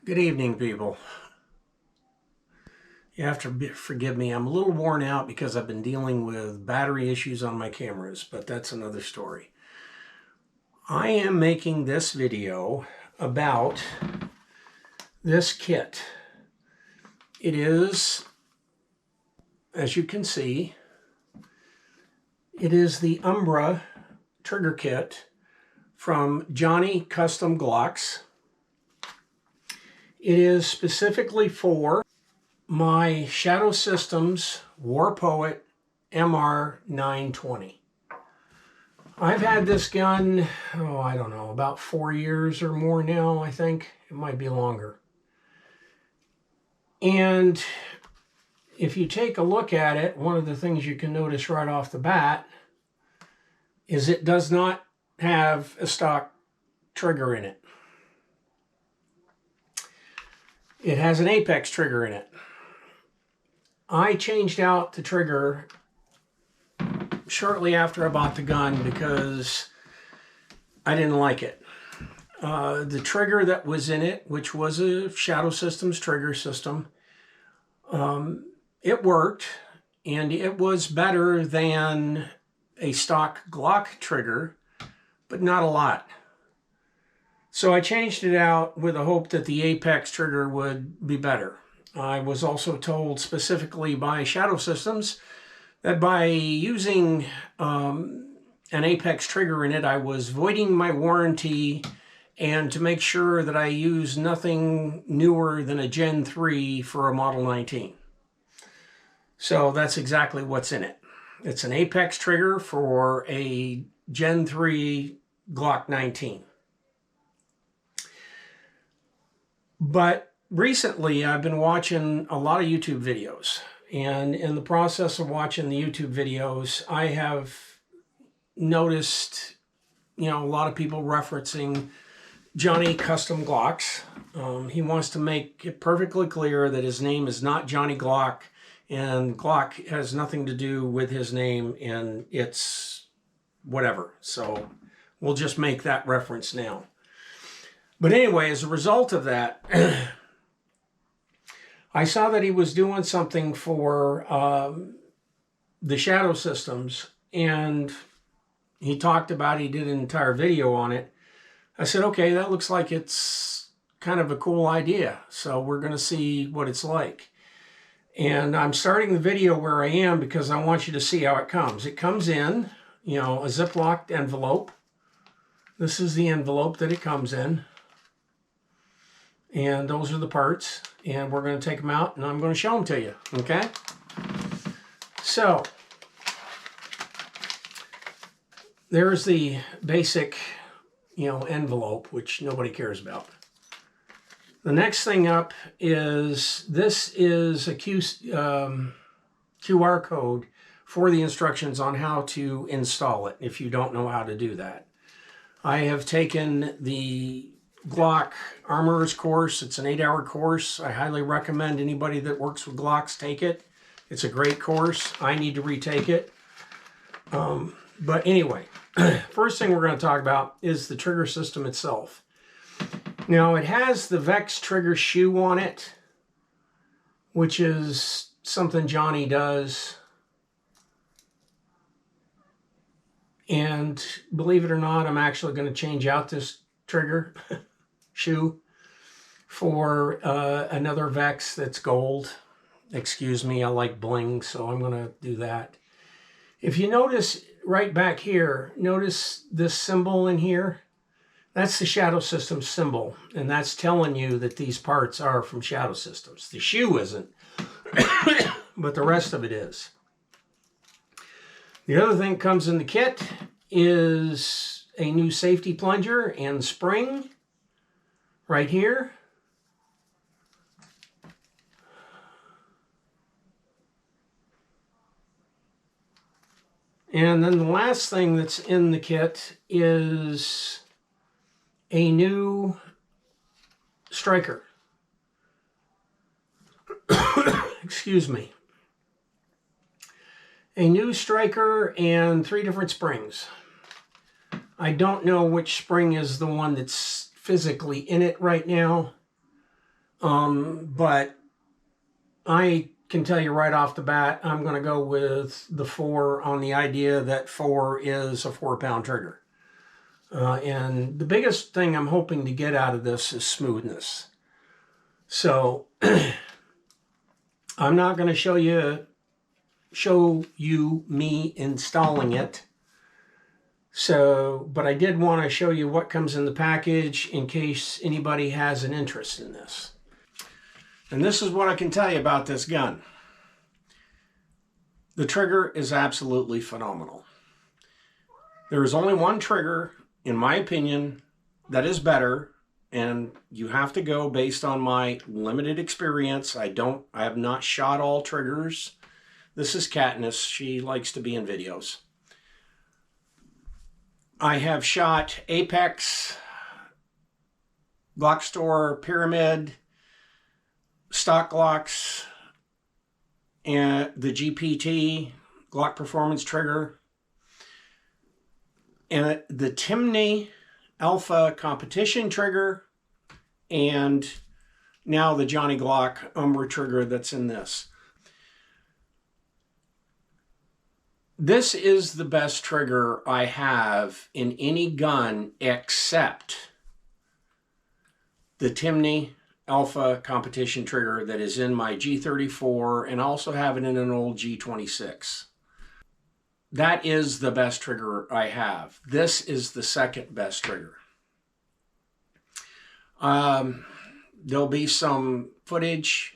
Good evening, people. You have to forgive me. I'm a little worn out because I've been dealing with battery issues on my cameras, but that's another story. I am making this video about this kit. It is, as you can see, it is the Umbra trigger kit from Johnny Custom Glocks. It is specifically for my Shadow Systems War Poet MR920. I've had this gun, I don't know, about 4 years or more now, I think. It might be longer. And if you take a look at it, one of the things you can notice right off the bat is it does not have a stock trigger in it. It has an apex trigger in it. I changed out the trigger shortly after I bought the gun because I didn't like it. The trigger that was in it, which was a Shadow Systems trigger system, it worked, and it was better than a stock Glock trigger, but not a lot. So I changed it out with the hope that the apex trigger would be better. I was also told specifically by Shadow Systems that by using an apex trigger in it, I was voiding my warranty, and to make sure that I use nothing newer than a Gen 3 for a Model 19. So that's exactly what's in it. It's an apex trigger for a Gen 3 Glock 19. But recently I've been watching a lot of YouTube videos, and in the process of watching the YouTube videos, I have noticed, a lot of people referencing Johnny Custom Glocks. He wants to make it perfectly clear that his name is not Johnny Glock, and Glock has nothing to do with his name, and it's whatever. So we'll just make that reference now. But anyway, as a result of that, I saw that he was doing something for the Shadow Systems, and he talked about he did an entire video on it. I said, okay, that looks like it's kind of a cool idea. So we're going to see what it's like. And I'm starting the video where I am because I want you to see how it comes. It comes in, a Ziploc envelope. This is the envelope that it comes in. And those are the parts, and we're going to take them out, and I'm going to show them to you, okay? So, there's the basic, envelope, which nobody cares about. The next thing up is, this is a QR code for the instructions on how to install it, if you don't know how to do that. I have taken the Glock Armorer's course. It's an 8-hour course. I highly recommend anybody that works with Glocks take it. It's a great course. I need to retake it. But anyway, first thing we're going to talk about is the trigger system itself. Now, it has the Vex trigger shoe on it, which is something Johnny does. And believe it or not, I'm actually going to change out this trigger shoe for another Vex that's gold. Excuse me, I like bling, so I'm going to do that. If you notice right back here, notice this symbol in here? That's the Shadow Systems symbol, and that's telling you that these parts are from Shadow Systems. The shoe isn't, but the rest of it is. The other thing that comes in the kit is a new safety plunger and spring right here. And then the last thing that's in the kit is a new striker. Excuse me. A new striker and 3 different springs. I don't know which spring is the one that's physically in it right now. But I can tell you right off the bat, I'm going to go with the 4 on the idea that 4 is a 4-pound trigger. And the biggest thing I'm hoping to get out of this is smoothness. So I'm not going to show you me installing it. So, but I did want to show you what comes in the package in case anybody has an interest in this. And this is what I can tell you about this gun. The trigger is absolutely phenomenal. There is only one trigger, in my opinion, that is better, and you have to go based on my limited experience. I have not shot all triggers. This is Katniss. She likes to be in videos. I have shot Apex, Glock Store, Pyramid, stock Glocks, and the GPT, Glock Performance Trigger, and the Timney Alpha Competition Trigger, and now the Johnny Glock Umbra trigger that's in this. This is the best trigger I have in any gun except the Timney Alpha Competition trigger that is in my G34, and I also have it in an old G26. That is the best trigger I have. This is the second best trigger. There'll be some footage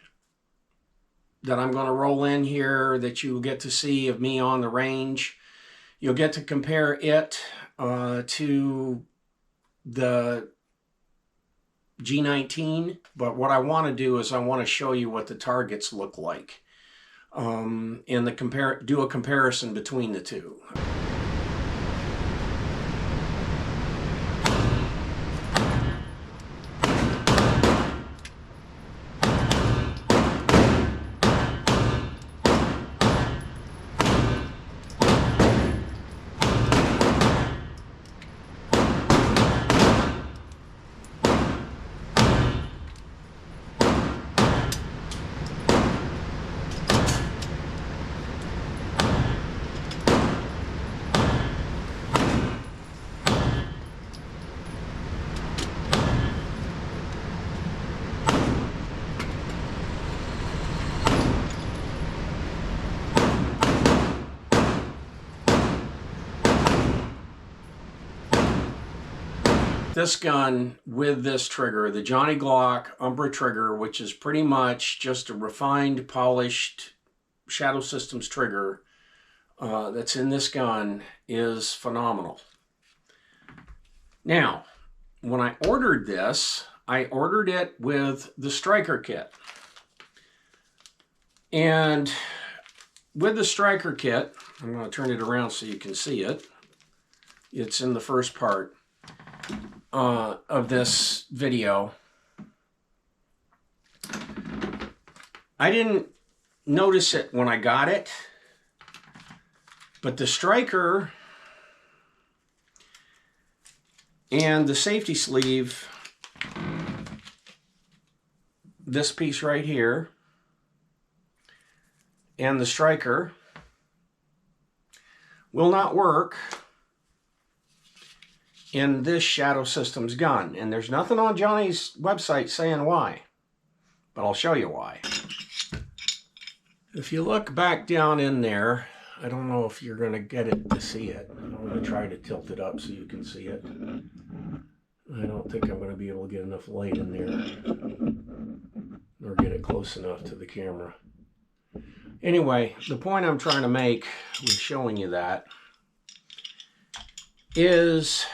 that I'm going to roll in here that you'll get to see of me on the range. You'll get to compare it to the G19, but what I want to do is I want to show you what the targets look like, and do a comparison between the two. This gun with this trigger, the Johnny Glock Umbra trigger, which is pretty much just a refined, polished Shadow Systems trigger that's in this gun, is phenomenal. Now, when I ordered this, I ordered it with the Striker kit. And with the Striker kit, I'm going to turn it around so you can see it. It's in the first part of this video. I didn't notice it when I got it, but the Striker and the safety sleeve, this piece right here, and the Striker will not work in this Shadow Systems gun. And there's nothing on Johnny's website saying why, but I'll show you why. If you look back down in there, I don't know if you're going to get it to see it. I'm going to try to tilt it up so you can see it. I don't think I'm going to be able to get enough light in there, or get it close enough to the camera. Anyway, the point I'm trying to make with showing you that is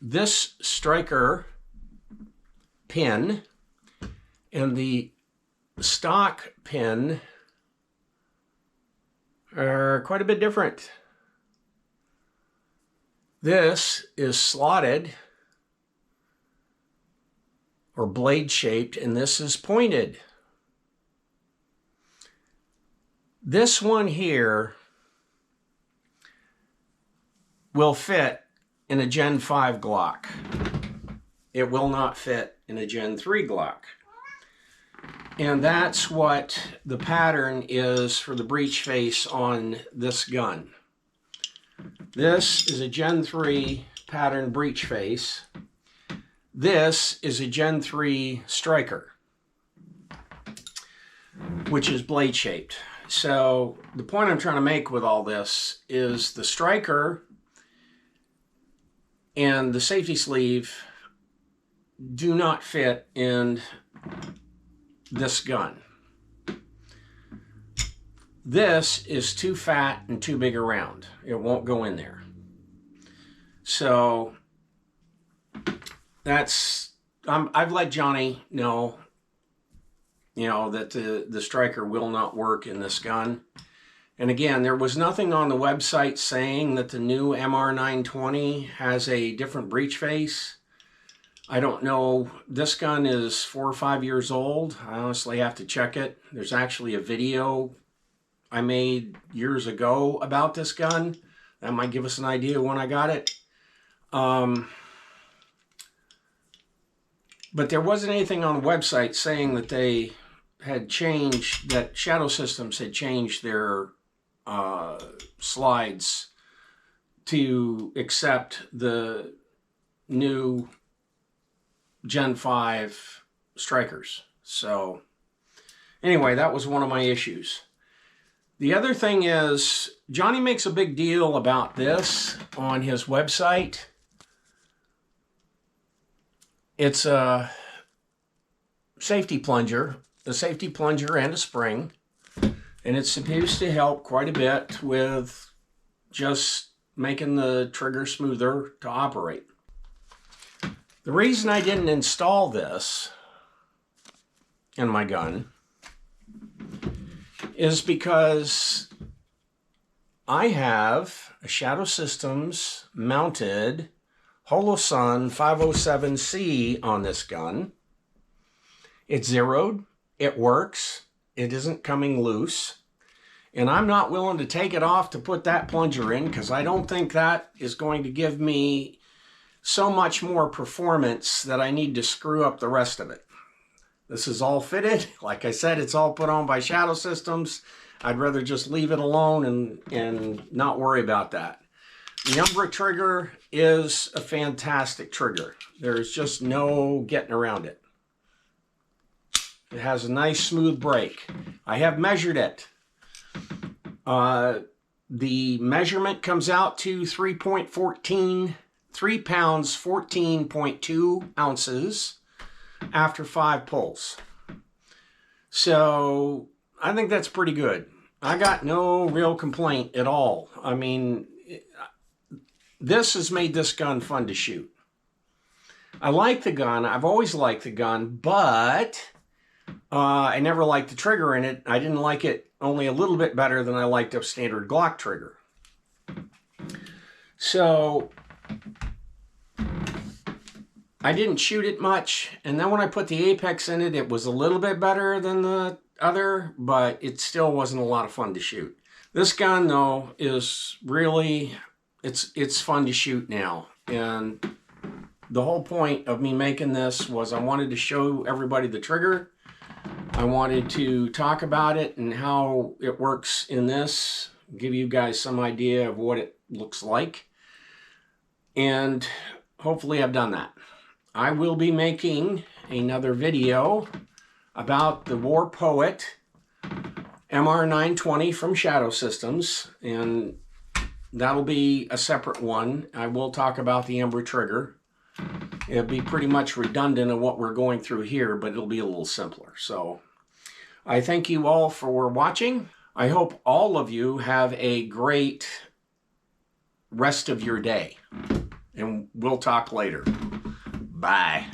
this Striker pin and the stock pin are quite a bit different. This is slotted or blade shaped, and this is pointed. This one here will fit in a Gen 5 Glock. it will not fit in a Gen 3 Glock. And that's what the pattern is for the breech face on this gun. This is a Gen 3 pattern breech face. This is a Gen 3 striker, which is blade shaped. So the point I'm trying to make with all this is the striker and the safety sleeve do not fit in this gun. This is too fat and too big around. It won't go in there. So that's, I've let Johnny know, that the striker will not work in this gun. And again, there was nothing on the website saying that the new MR920 has a different breech face. I don't know. This gun is 4 or 5 years old. I honestly have to check it. There's actually a video I made years ago about this gun. That might give us an idea when I got it. But there wasn't anything on the website saying that they had changed, that Shadow Systems had changed their slides to accept the new Gen 5 strikers. So anyway, that was one of my issues. The other thing is, Johnny makes a big deal about this on his website. It's a safety plunger, and a spring, and it's supposed to help quite a bit with just making the trigger smoother to operate. The reason I didn't install this in my gun is because I have a Shadow Systems mounted Holosun 507C on this gun. It's zeroed, it works, it isn't coming loose, and I'm not willing to take it off to put that plunger in because I don't think that is going to give me so much more performance that I need to screw up the rest of it. This is all fitted. Like I said, it's all put on by Shadow Systems. I'd rather just leave it alone and not worry about that. The UmbraTrigger is a fantastic trigger. There's just no getting around it. It has a nice smooth break. I have measured it. The measurement comes out to 3 pounds 14.2 ounces after 5 pulls. So I think that's pretty good. I got no real complaint at all. I mean, this has made this gun fun to shoot. I like the gun. I've always liked the gun, but I never liked the trigger in it. I didn't like it only a little bit better than I liked a standard Glock trigger. So I didn't shoot it much, and then when I put the Apex in it, it was a little bit better than the other, but it still wasn't a lot of fun to shoot. This gun, though, is really, it's fun to shoot now. And the whole point of me making this was I wanted to show everybody the trigger. I wanted to talk about it and how it works in this, give you guys some idea of what it looks like. And hopefully I've done that. I will be making another video about the War Poet MR920 from Shadow Systems, and that'll be a separate one. I will talk about the UmbraTrigger. It'll be pretty much redundant of what we're going through here, but it'll be a little simpler. So I thank you all for watching. I hope all of you have a great rest of your day, and we'll talk later. Bye.